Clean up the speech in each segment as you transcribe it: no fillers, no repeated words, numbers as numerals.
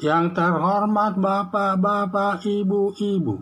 Yang terhormat Bapak-Bapak, Ibu-Ibu,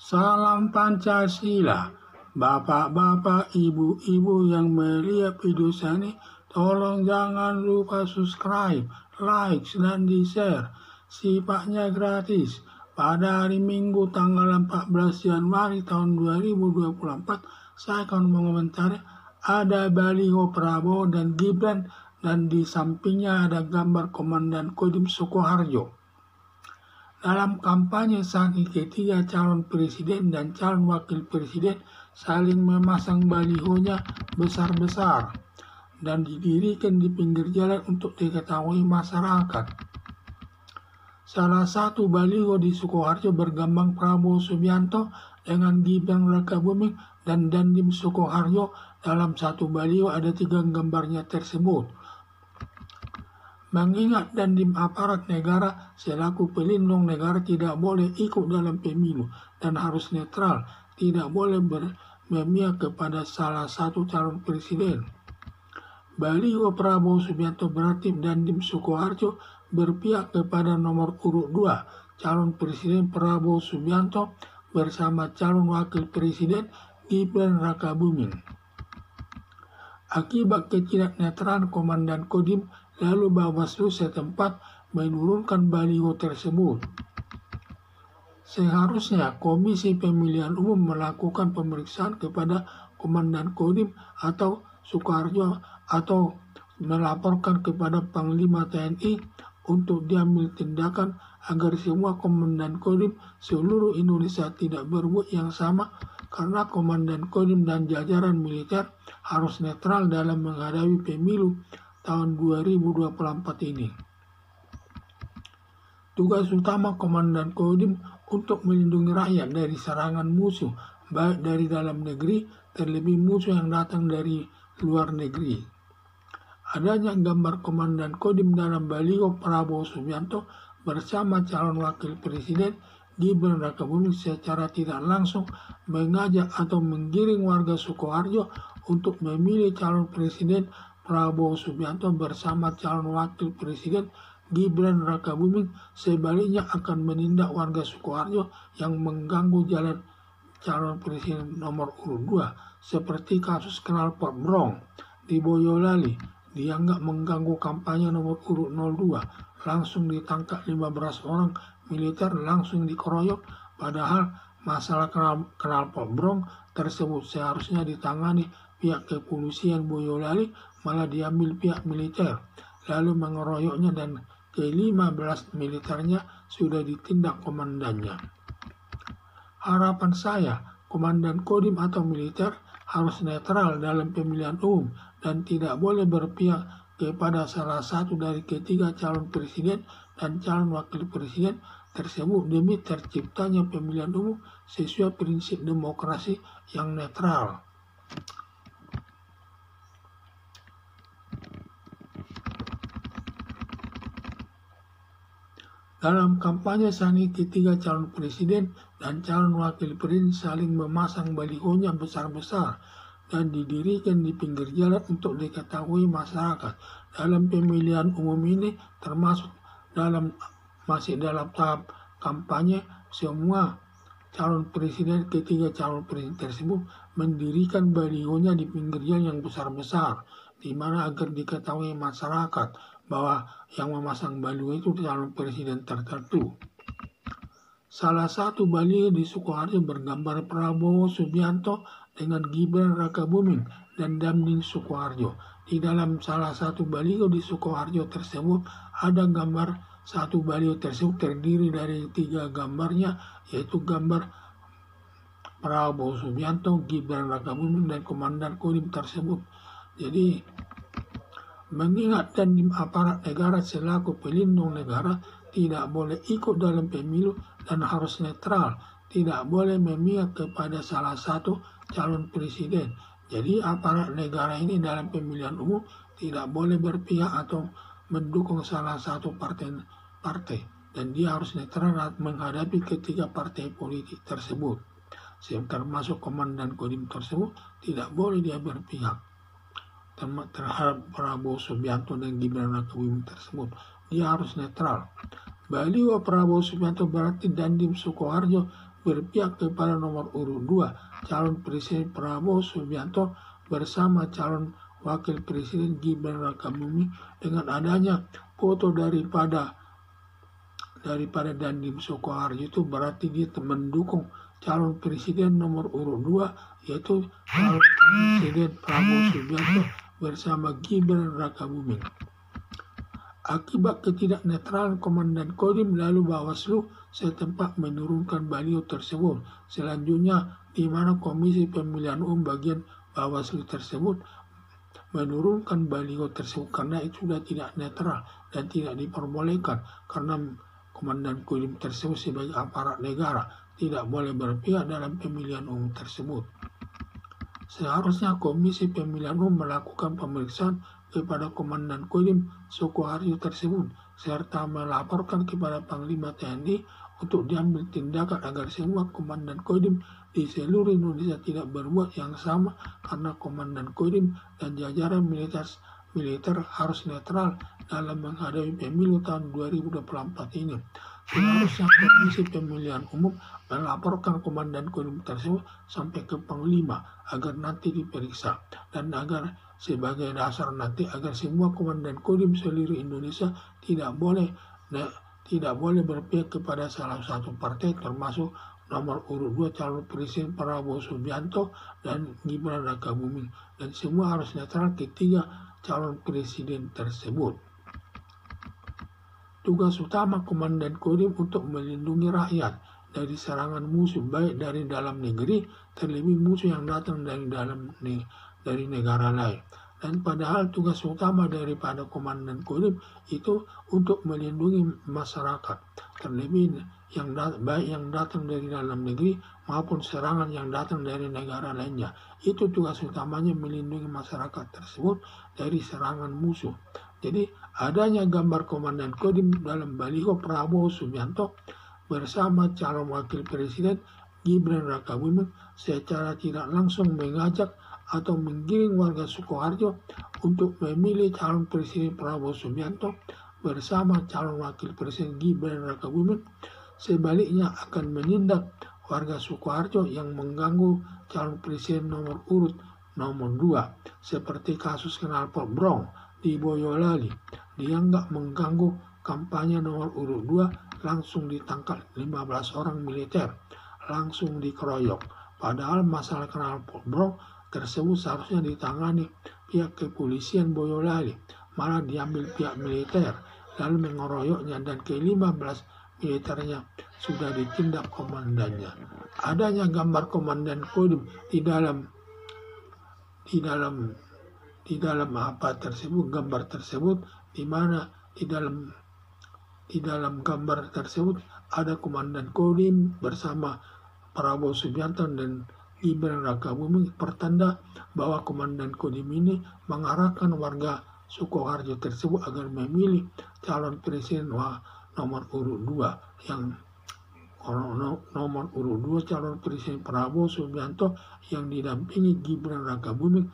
salam Pancasila. Bapak-bapak, Ibu-Ibu yang melihat video ini, tolong jangan lupa subscribe, like, dan di-share. Sifatnya gratis. Pada hari Minggu tanggal 14 Januari tahun 2024, saya akan mengomentari ada baliho Prabowo dan Gibran, dan di sampingnya ada gambar Komandan Kodim Sukoharjo. Dalam kampanye saat ketiga calon presiden dan calon wakil presiden saling memasang balihonya besar-besar dan didirikan di pinggir jalan untuk diketahui masyarakat. Salah satu baliho di Sukoharjo bergambar Prabowo Subianto dengan Gibran Rakabuming dan Dandim Sukoharjo. Dalam satu baliho ada 3 gambarnya tersebut. Mengingat Dandim aparat negara selaku pelindung negara tidak boleh ikut dalam pemilu dan harus netral, tidak boleh memihak kepada salah satu calon presiden. Baliho Prabowo Subianto berarti Dandim Sukoharjo berpihak kepada nomor urut 2, calon presiden Prabowo Subianto bersama calon wakil presiden Gibran Rakabuming. Akibat ketidaknetralan Komandan Kodim, lalu Bawaslu setempat menurunkan baliho tersebut. Seharusnya Komisi Pemilihan Umum melakukan pemeriksaan kepada Komandan Kodim atau Sukoharjo atau melaporkan kepada Panglima TNI untuk diambil tindakan agar semua Komandan Kodim seluruh Indonesia tidak berbuat yang sama, karena Komandan Kodim dan jajaran militer harus netral dalam menghadapi pemilu tahun 2024 ini. Tugas utama Komandan Kodim untuk melindungi rakyat dari serangan musuh, baik dari dalam negeri, terlebih musuh yang datang dari luar negeri. Adanya gambar Komandan Kodim dalam baliho Prabowo Subianto bersama calon wakil presiden Gibran Rakabuming secara tidak langsung mengajak atau menggiring warga Sukoharjo untuk memilih calon presiden Prabowo Subianto bersama calon wakil presiden Gibran Rakabuming. Sebaliknya akan menindak warga Sukoharjo yang mengganggu jalan calon presiden nomor urut 2, seperti kasus knalpot Brong di Boyolali, dianggap mengganggu kampanye nomor urut 02. Langsung ditangkap 15 orang militer, langsung dikeroyok, padahal masalah knalpot Brong tersebut seharusnya ditangani pihak kepolisian Boyolali, malah diambil pihak militer, lalu mengeroyoknya dan ke-15 militernya sudah ditindak komandannya. Harapan saya, Komandan Kodim atau militer harus netral dalam pemilihan umum dan tidak boleh berpihak kepada salah satu dari ketiga calon presiden dan calon wakil presiden tersebut demi terciptanya pemilihan umum sesuai prinsip demokrasi yang netral. Dalam kampanye sani ketiga calon presiden dan calon wakil presiden saling memasang balihonya besar-besar dan didirikan di pinggir jalan untuk diketahui masyarakat. Dalam pemilihan umum ini termasuk masih dalam tahap kampanye, semua calon presiden, ketiga calon presiden tersebut mendirikan balihonya di pinggir jalan yang besar-besar, di mana agar diketahui masyarakat bahwa yang memasang baliho itu calon presiden tertentu. Salah satu baliho di Sukoharjo bergambar Prabowo Subianto dengan Gibran Rakabuming dan Dandim Sukoharjo. Di dalam salah satu baliho di Sukoharjo tersebut ada gambar, satu baliho tersebut terdiri dari 3 gambarnya, yaitu gambar Prabowo Subianto, Gibran Rakabuming, dan Komandan Kodim tersebut. Jadi mengingat Dandim aparat negara selaku pelindung negara tidak boleh ikut dalam pemilu dan harus netral, tidak boleh memihak kepada salah satu calon presiden. Jadi aparat negara ini dalam pemilihan umum tidak boleh berpihak atau mendukung salah satu partai dan dia harus netral menghadapi ketiga partai politik tersebut. Termasuk Komandan Kodim tersebut tidak boleh dia berpihak terhadap Prabowo Subianto dan Gibran Rakabuming tersebut. Dia harus netral. Baliho Prabowo Subianto berarti Dandim Sukoharjo berpihak kepada nomor urut 2 calon presiden Prabowo Subianto bersama calon wakil presiden Gibran Rakabuming. Dengan adanya foto daripada Dandim Sukoharjo itu berarti dia mendukung calon presiden nomor urut 2 yaitu calon presiden Prabowo Subianto bersama Gibran Rakabuming. Akibat ketidaknetralan Komandan Kodim, lalu Bawaslu setempat menurunkan baliho tersebut. Selanjutnya, di mana Komisi Pemilihan Umum bagian Bawaslu tersebut menurunkan baliho tersebut karena itu sudah tidak netral dan tidak diperbolehkan karena Komandan Kodim tersebut sebagai aparat negara tidak boleh berpihak dalam pemilihan umum tersebut. Seharusnya Komisi Pemilihan Umum melakukan pemeriksaan kepada Komandan Kodim Sukoharjo tersebut serta melaporkan kepada Panglima TNI untuk diambil tindakan agar semua Komandan Kodim di seluruh Indonesia tidak berbuat yang sama karena Komandan Kodim dan jajaran militer harus netral dalam menghadapi pemilu tahun 2024 ini. Seharusnya Komisi Pemilihan Umum melaporkan Komandan Kodim tersebut sampai ke Panglima agar nanti diperiksa dan agar sebagai dasar nanti agar semua Komandan Kodim seluruh Indonesia tidak boleh berpihak kepada salah satu partai termasuk nomor urut 2 calon presiden Prabowo Subianto dan Gibran Rakabuming dan semua harus netral ketiga calon presiden tersebut. Tugas utama Komandan Kodim untuk melindungi rakyat dari serangan musuh baik dari dalam negeri terlebih musuh yang datang dari negara lain. Dan padahal tugas utama daripada Komandan Kodim itu untuk melindungi masyarakat terlebih baik yang datang dari dalam negeri maupun serangan yang datang dari negara lainnya. Itu tugas utamanya, melindungi masyarakat tersebut dari serangan musuh. Jadi adanya gambar Komandan Kodim dalam baliho Prabowo Subianto bersama calon wakil presiden Gibran Rakabuming secara tidak langsung mengajak atau menggiring warga Sukoharjo untuk memilih calon presiden Prabowo Subianto bersama calon wakil presiden Gibran Rakabuming. Sebaliknya akan menindak warga Sukoharjo yang mengganggu calon presiden nomor urut nomor 2 seperti kasus knalpot Brong di Boyolali. Dianggap mengganggu kampanye nomor urut 2 langsung ditangkap 15 orang militer, langsung dikeroyok. Padahal masalah knalpot Brong tersebut seharusnya ditangani pihak kepolisian Boyolali, malah diambil pihak militer lalu mengeroyoknya dan ke-15 militernya sudah ditindak komandannya. Adanya gambar Komandan Kodim di dalam gambar tersebut di mana di dalam gambar tersebut ada Komandan Kodim bersama Prabowo Subianto dan Gibran Rakabuming, pertanda bahwa Komandan Kodim ini mengarahkan warga Sukoharjo tersebut agar memilih calon presiden nomor urut 2 yang nomor urut 2 calon presiden Prabowo Subianto yang didampingi Gibran Rakabuming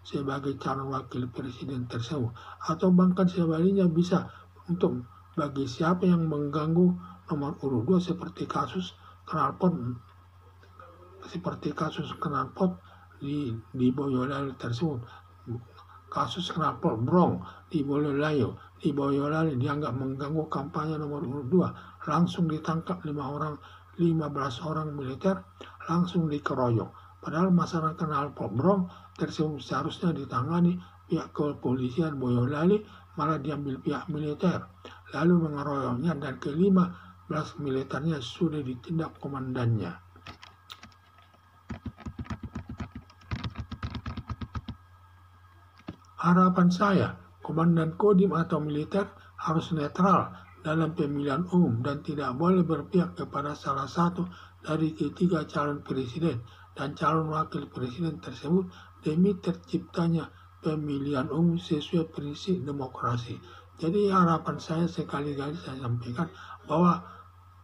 sebagai calon wakil presiden tersebut, atau bahkan sebaliknya bisa untuk bagi siapa yang mengganggu nomor urut 2 seperti kasus knalpot di Boyolali tersebut, kasus knalpot Brong di Boyolali dianggap mengganggu kampanye nomor urut 2, langsung ditangkap 15 orang militer, langsung dikeroyok. Padahal masalah knalpot Brong tersebut seharusnya ditangani pihak kepolisian Boyolali, malah diambil pihak militer, lalu mengeroyoknya dan ke-15 militernya sudah ditindak komandannya. Harapan saya, Komandan Kodim atau militer harus netral dalam pemilihan umum dan tidak boleh berpihak kepada salah satu dari ketiga calon presiden dan calon wakil presiden tersebut demi terciptanya pemilihan umum sesuai prinsip demokrasi. Jadi harapan saya sekali-kali saya sampaikan bahwa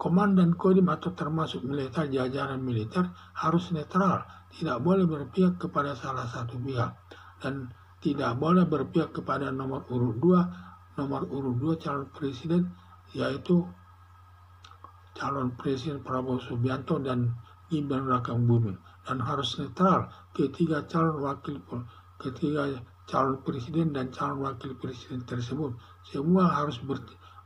Komandan Kodim atau termasuk militer, jajaran militer harus netral, tidak boleh berpihak kepada salah satu pihak dan tidak boleh berpihak kepada nomor urut 2 calon presiden yaitu calon Presiden Prabowo Subianto dan Gibran Rakabuming, dan harus netral ketiga calon presiden dan calon wakil presiden tersebut. Semua harus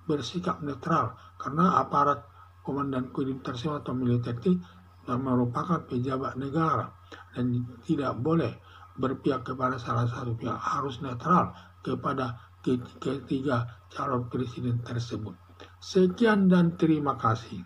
bersikap netral karena aparat komandan kodim tersebut atau militer itu merupakan pejabat negara dan tidak boleh berpihak kepada salah satu pihak, harus netral kepada ketiga calon presiden tersebut. Sekian dan terima kasih.